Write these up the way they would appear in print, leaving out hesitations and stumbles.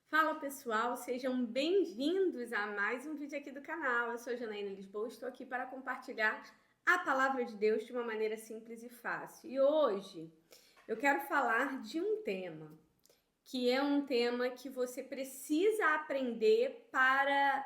Fala pessoal, sejam bem-vindos a mais um vídeo aqui do canal. Eu sou Janaína Lisboa, estou aqui para compartilhar a palavra de Deus de uma maneira simples e fácil. E hoje eu quero falar de um tema, que é um tema que você precisa aprender para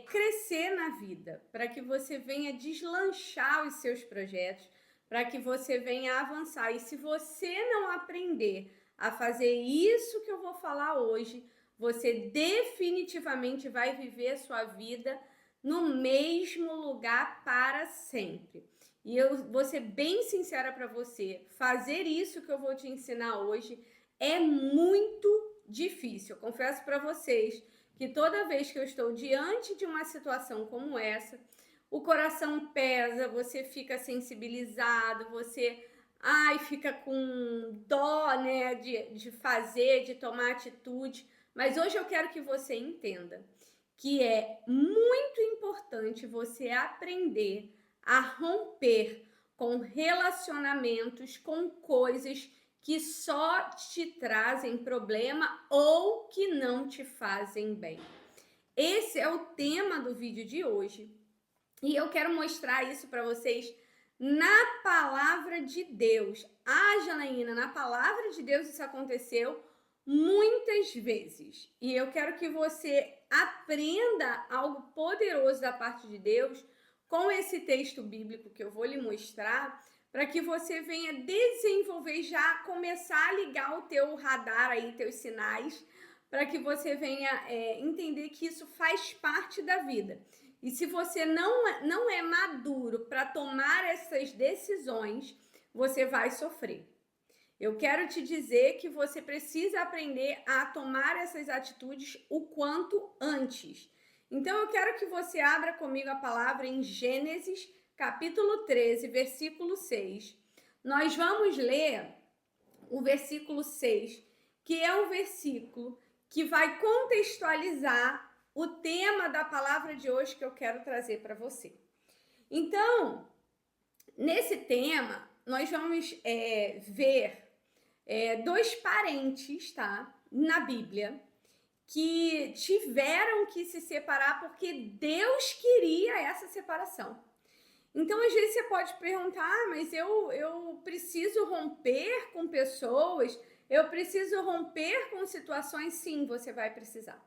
crescer na vida, para que você venha deslanchar os seus projetos, para que você venha avançar. E se você não aprender a fazer isso que eu vou falar hoje, você definitivamente vai viver a sua vida no mesmo lugar para sempre. E eu vou ser bem sincera para você, fazer isso que eu vou te ensinar hoje é muito difícil. Eu confesso para vocês que toda vez que eu estou diante de uma situação como essa, o coração pesa, você fica sensibilizado, você fica com dó, né, de fazer, de tomar atitude. Mas hoje eu quero que você entenda que é muito importante você aprender a romper com relacionamentos, com coisas que só te trazem problema ou que não te fazem bem. Esse é o tema do vídeo de hoje. E eu quero mostrar isso para vocês na palavra de Deus. Janaína, na palavra de Deus isso aconteceu muitas vezes. E eu quero que você aprenda algo poderoso da parte de Deus com esse texto bíblico que eu vou lhe mostrar, para que você venha desenvolver, já começar a ligar o teu radar aí, teus sinais, para que você venha entender que isso faz parte da vida. E se você não é maduro para tomar essas decisões, você vai sofrer. Eu quero te dizer que você precisa aprender a tomar essas atitudes o quanto antes. Então, eu quero que você abra comigo a palavra em Gênesis, capítulo 13, versículo 6. Nós vamos ler o versículo 6, que é um versículo que vai contextualizar o tema da palavra de hoje que eu quero trazer para você. Então, nesse tema, nós vamos ver dois parentes, tá? Na Bíblia, que tiveram que se separar porque Deus queria essa separação. Então, às vezes você pode perguntar, mas eu preciso romper com pessoas, eu preciso romper com situações? Sim, você vai precisar.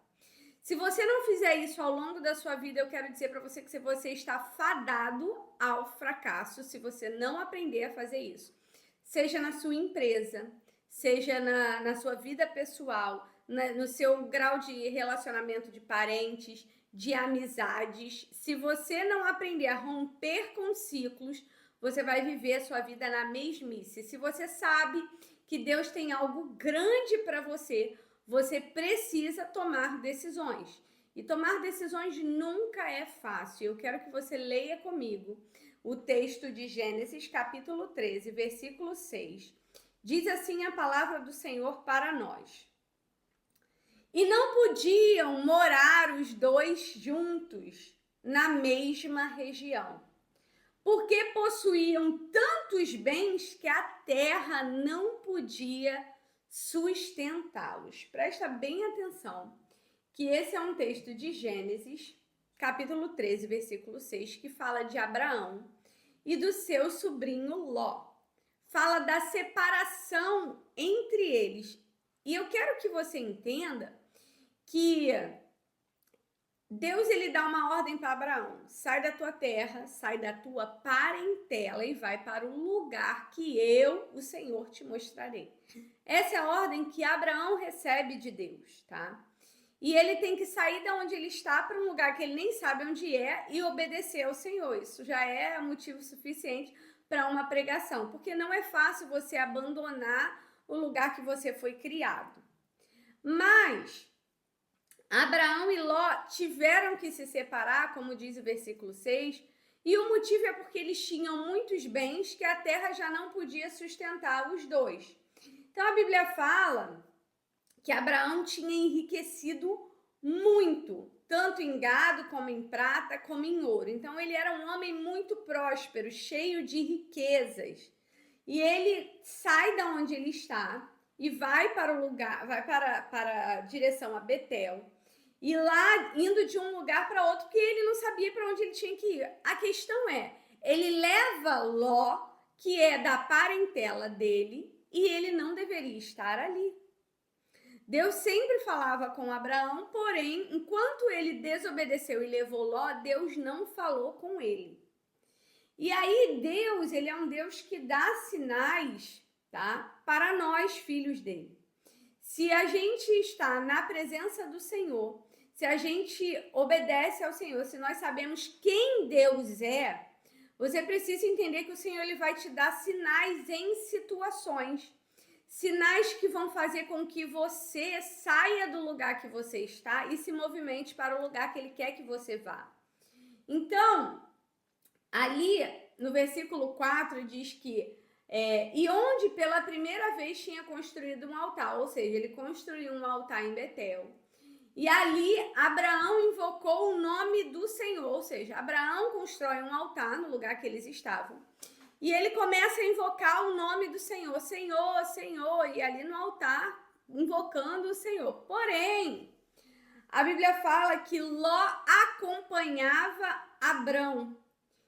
Se você não fizer isso ao longo da sua vida, eu quero dizer para você que você está fadado ao fracasso se você não aprender a fazer isso. Seja na sua empresa, seja na sua vida pessoal, no seu grau de relacionamento de parentes, de amizades. Se você não aprender a romper com ciclos, você vai viver a sua vida na mesmice. Se você sabe que Deus tem algo grande para você, você precisa tomar decisões. E tomar decisões nunca é fácil. Eu quero que você leia comigo o texto de Gênesis, capítulo 13, versículo 6. Diz assim a palavra do Senhor para nós. E não podiam morar os dois juntos na mesma região, porque possuíam tantos bens que a terra não podia sustentá-los. Presta bem atenção, que esse é um texto de Gênesis, capítulo 13, versículo 6, que fala de Abraão e do seu sobrinho Ló. Fala da separação entre eles. E eu quero que você entenda que Deus ele dá uma ordem para Abraão: sai da tua terra, sai da tua parentela e vai para o lugar que eu, o Senhor, te mostrarei. Essa é a ordem que Abraão recebe de Deus, tá? E ele tem que sair de onde ele está para um lugar que ele nem sabe onde é e obedecer ao Senhor. Isso já é motivo suficiente para uma pregação, porque não é fácil você abandonar o lugar que você foi criado. Mas Abraão e Ló tiveram que se separar, como diz o versículo 6, e o motivo é porque eles tinham muitos bens que a terra já não podia sustentar os dois. Então a Bíblia fala que Abraão tinha enriquecido muito, tanto em gado, como em prata, como em ouro. Então ele era um homem muito próspero, cheio de riquezas. E ele sai da onde ele está e vai para o lugar, vai para a direção a Betel. E lá, indo de um lugar para outro, porque ele não sabia para onde ele tinha que ir. A questão é, ele leva Ló, que é da parentela dele, e ele não deveria estar ali. Deus sempre falava com Abraão, porém, enquanto ele desobedeceu e levou Ló, Deus não falou com ele. E aí Deus, ele é um Deus que dá sinais, tá? Para nós, filhos dele. Se a gente está na presença do Senhor, se a gente obedece ao Senhor, se nós sabemos quem Deus é, você precisa entender que o Senhor ele vai te dar sinais em situações. Sinais que vão fazer com que você saia do lugar que você está e se movimente para o lugar que ele quer que você vá. Então, ali no versículo 4 diz que e onde pela primeira vez tinha construído um altar, ou seja, ele construiu um altar em Betel. E ali Abraão invocou o nome do Senhor, ou seja, Abraão constrói um altar no lugar que eles estavam. E ele começa a invocar o nome do Senhor, Senhor, Senhor, e ali no altar invocando o Senhor. Porém, a Bíblia fala que Ló acompanhava Abrão.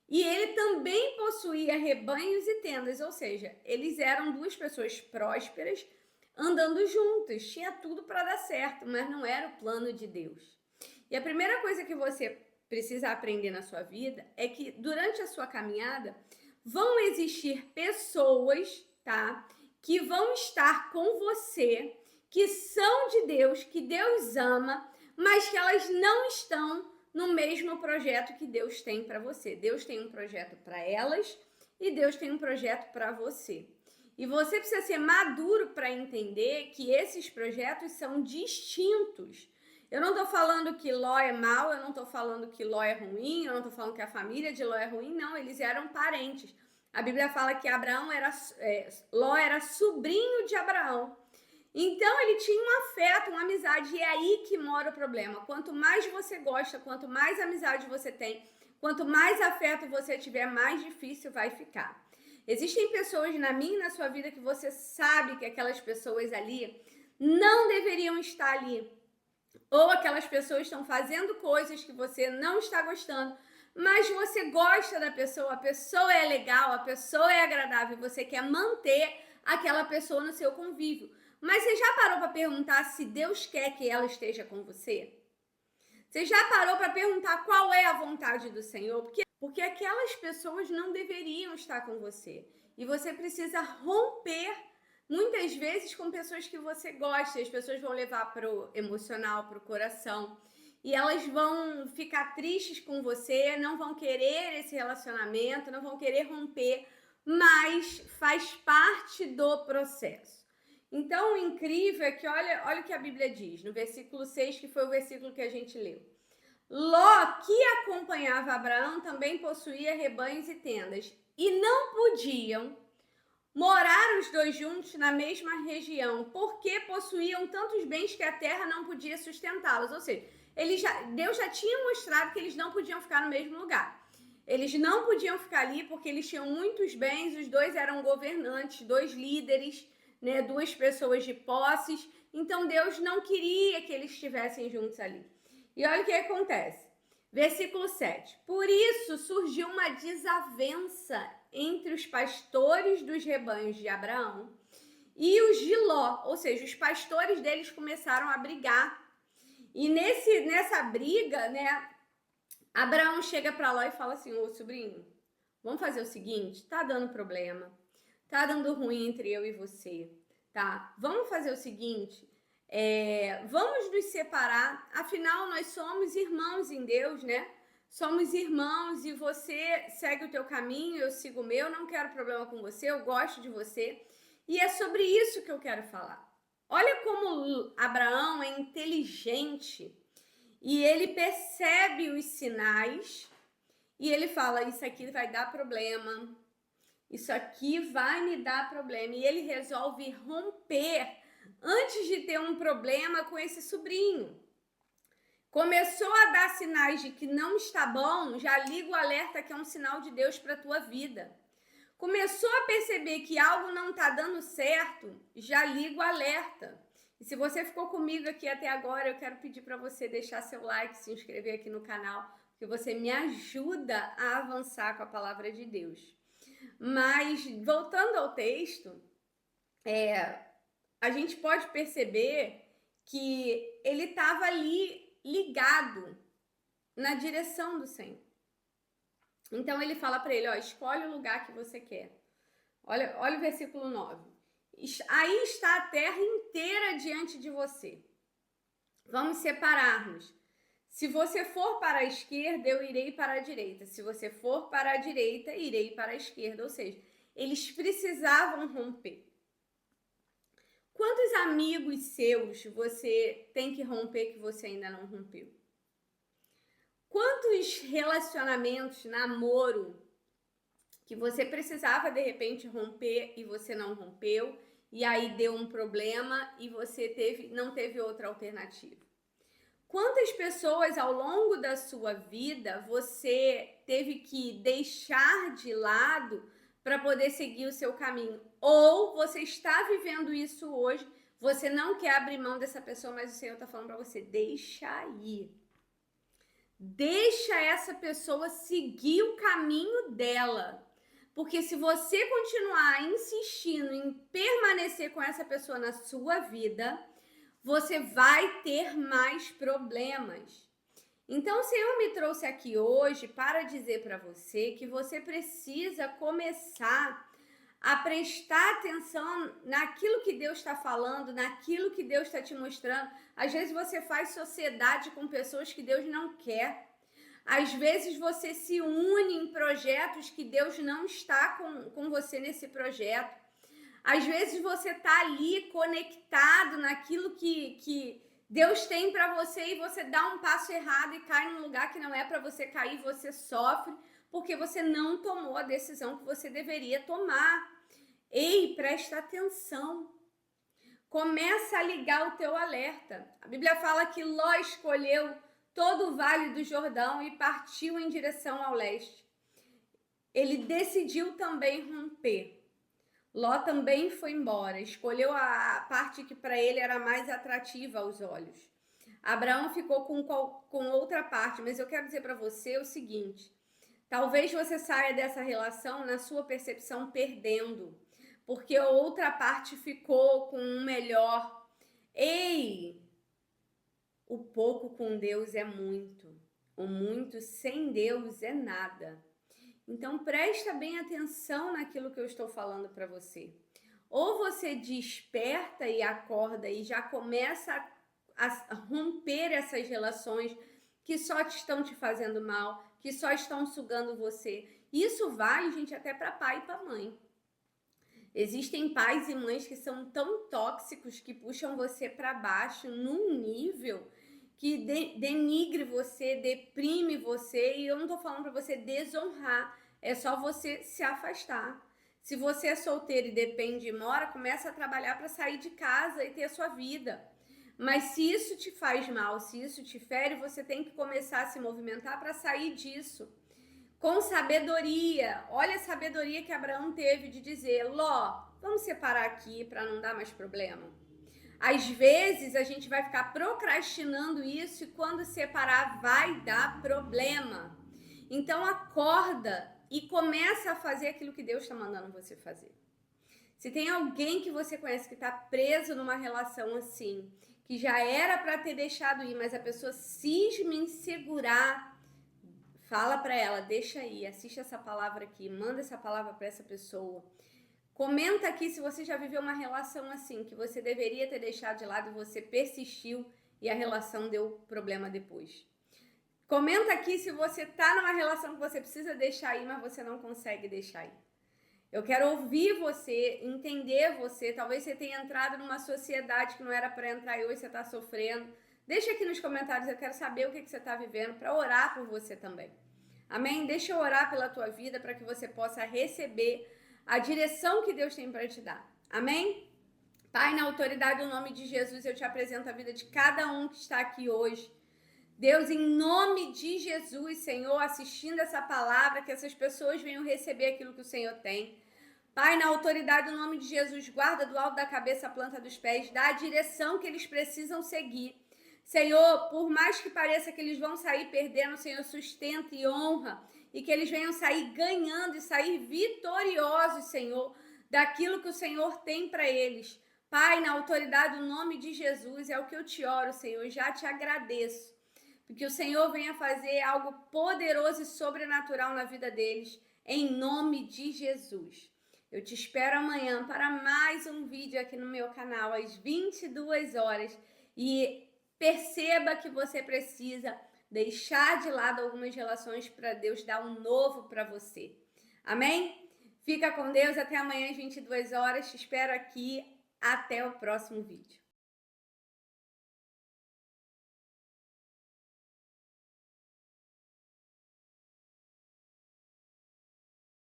E ele também possuía rebanhos e tendas, ou seja, eles eram duas pessoas prósperas andando juntas. Tinha tudo para dar certo, mas não era o plano de Deus. E a primeira coisa que você precisa aprender na sua vida é que durante a sua caminhada vão existir pessoas, tá? Que vão estar com você, que são de Deus, que Deus ama, mas que elas não estão no mesmo projeto que Deus tem para você. Deus tem um projeto para elas e Deus tem um projeto para você. E você precisa ser maduro para entender que esses projetos são distintos. Eu não estou falando que Ló é mau, eu não estou falando que Ló é ruim, eu não estou falando que a família de Ló é ruim, não, eles eram parentes. A Bíblia fala que Ló era sobrinho de Abraão. Então ele tinha um afeto, uma amizade, e é aí que mora o problema. Quanto mais você gosta, quanto mais amizade você tem, quanto mais afeto você tiver, mais difícil vai ficar. Existem pessoas na minha e na sua vida que você sabe que aquelas pessoas ali não deveriam estar ali. Ou aquelas pessoas estão fazendo coisas que você não está gostando, mas você gosta da pessoa, a pessoa é legal, a pessoa é agradável, você quer manter aquela pessoa no seu convívio. Mas você já parou para perguntar se Deus quer que ela esteja com você? Você já parou para perguntar qual é a vontade do Senhor? Porque aquelas pessoas não deveriam estar com você. E você precisa romper, muitas vezes, com pessoas que você gosta. As pessoas vão levar para o emocional, para o coração. E elas vão ficar tristes com você, não vão querer esse relacionamento, não vão querer romper, mas faz parte do processo. Então, o incrível é que, olha o que a Bíblia diz, no versículo 6, que foi o versículo que a gente leu. Ló, que acompanhava Abraão, também possuía rebanhos e tendas, e não podiam morar os dois juntos na mesma região, porque possuíam tantos bens que a terra não podia sustentá-los. Ou seja, Deus já tinha mostrado que eles não podiam ficar no mesmo lugar. Eles não podiam ficar ali porque eles tinham muitos bens, os dois eram governantes, dois líderes, né, duas pessoas de posses. Então Deus não queria que eles estivessem juntos ali. E olha o que acontece. Versículo 7. Por isso surgiu uma desavença entre os pastores dos rebanhos de Abraão e os de Ló, ou seja, os pastores deles começaram a brigar. E nessa briga, né, Abraão chega para Ló e fala assim: ô sobrinho, vamos fazer o seguinte, tá dando problema, tá dando ruim entre eu e você, tá? Vamos fazer o seguinte, vamos nos separar, afinal nós somos irmãos em Deus, né? Somos irmãos e você segue o teu caminho, eu sigo o meu, não quero problema com você, eu gosto de você. E é sobre isso que eu quero falar. Olha como Abraão é inteligente e ele percebe os sinais e ele fala, isso aqui vai dar problema, isso aqui vai me dar problema. E ele resolve romper antes de ter um problema com esse sobrinho. Começou a dar sinais de que não está bom, já liga o alerta que é um sinal de Deus para a tua vida. Começou a perceber que algo não está dando certo, já liga o alerta. E se você ficou comigo aqui até agora, eu quero pedir para você deixar seu like, se inscrever aqui no canal, porque você me ajuda a avançar com a palavra de Deus. Mas, voltando ao texto, a gente pode perceber que ele estava ali ligado na direção do Senhor. Então ele fala para ele, escolhe o lugar que você quer. Olha o versículo 9. Aí está a terra inteira diante de você. Vamos separar-nos. Se você for para a esquerda, eu irei para a direita. Se você for para a direita, irei para a esquerda. Ou seja, eles precisavam romper. Quantos amigos seus você tem que romper que você ainda não rompeu? Quantos relacionamentos, namoro, que você precisava de repente romper e você não rompeu, e aí deu um problema e você não teve outra alternativa? Quantas pessoas ao longo da sua vida você teve que deixar de lado para poder seguir o seu caminho? Ou você está vivendo isso hoje, você não quer abrir mão dessa pessoa, mas o Senhor está falando para você, deixa ir. Deixa essa pessoa seguir o caminho dela. Porque se você continuar insistindo em permanecer com essa pessoa na sua vida, você vai ter mais problemas. Então, o Senhor me trouxe aqui hoje para dizer para você que você precisa começar a prestar atenção naquilo que Deus está falando, naquilo que Deus está te mostrando. Às vezes você faz sociedade com pessoas que Deus não quer. Às vezes você se une em projetos que Deus não está com você nesse projeto. Às vezes você está ali conectado naquilo que Deus tem para você e você dá um passo errado e cai num lugar que não é para você cair, você sofre porque você não tomou a decisão que você deveria tomar. Ei, presta atenção. Começa a ligar o teu alerta. A Bíblia fala que Ló escolheu todo o Vale do Jordão e partiu em direção ao leste. Ele decidiu também romper. Ló também foi embora, escolheu a parte que para ele era mais atrativa aos olhos. Abraão ficou com outra parte, mas eu quero dizer para você o seguinte, talvez você saia dessa relação na sua percepção perdendo, porque a outra parte ficou com um melhor. Ei, o pouco com Deus é muito, o muito sem Deus é nada. Então, presta bem atenção naquilo que eu estou falando para você. Ou você desperta e acorda e já começa a romper essas relações que só estão te fazendo mal, que só estão sugando você. Isso vale, gente, até para pai e para mãe. Existem pais e mães que são tão tóxicos que puxam você para baixo num nível que denigre você, deprime você, e eu não tô falando para você desonrar, é só você se afastar. Se você é solteiro e depende e mora, começa a trabalhar para sair de casa e ter a sua vida. Mas se isso te faz mal, se isso te fere, você tem que começar a se movimentar para sair disso. Com sabedoria. Olha a sabedoria que Abraão teve de dizer, Ló, vamos separar aqui para não dar mais problema. Às vezes a gente vai ficar procrastinando isso e quando separar vai dar problema. Então acorda e começa a fazer aquilo que Deus está mandando você fazer. Se tem alguém que você conhece que está preso numa relação assim, que já era para ter deixado ir, mas a pessoa cisma em segurar, fala para ela, deixa aí, assiste essa palavra aqui, manda essa palavra para essa pessoa. Comenta aqui se você já viveu uma relação assim, que você deveria ter deixado de lado e você persistiu e a relação deu problema depois. Comenta aqui se você tá numa relação que você precisa deixar ir, mas você não consegue deixar ir. Eu quero ouvir você, entender você. Talvez você tenha entrado numa sociedade que não era para entrar e hoje você está sofrendo. Deixa aqui nos comentários, eu quero saber o que você está vivendo para orar por você também. Amém? Deixa eu orar pela tua vida para que você possa receber a direção que Deus tem para te dar. Amém? Pai, na autoridade do nome de Jesus, eu te apresento a vida de cada um que está aqui hoje. Deus, em nome de Jesus, Senhor, assistindo essa palavra, que essas pessoas venham receber aquilo que o Senhor tem. Pai, na autoridade do nome de Jesus, guarda do alto da cabeça a planta dos pés, dá a direção que eles precisam seguir. Senhor, por mais que pareça que eles vão sair perdendo, Senhor, sustenta e honra, e que eles venham sair ganhando e sair vitoriosos, Senhor, daquilo que o Senhor tem para eles. Pai, na autoridade do nome de Jesus, é o que eu te oro, Senhor, já te agradeço, porque o Senhor venha fazer algo poderoso e sobrenatural na vida deles, em nome de Jesus. Eu te espero amanhã para mais um vídeo aqui no meu canal, às 22 horas, e perceba que você precisa deixar de lado algumas relações para Deus dar um novo para você. Amém? Fica com Deus, até amanhã às 22 horas, te espero aqui, até o próximo vídeo.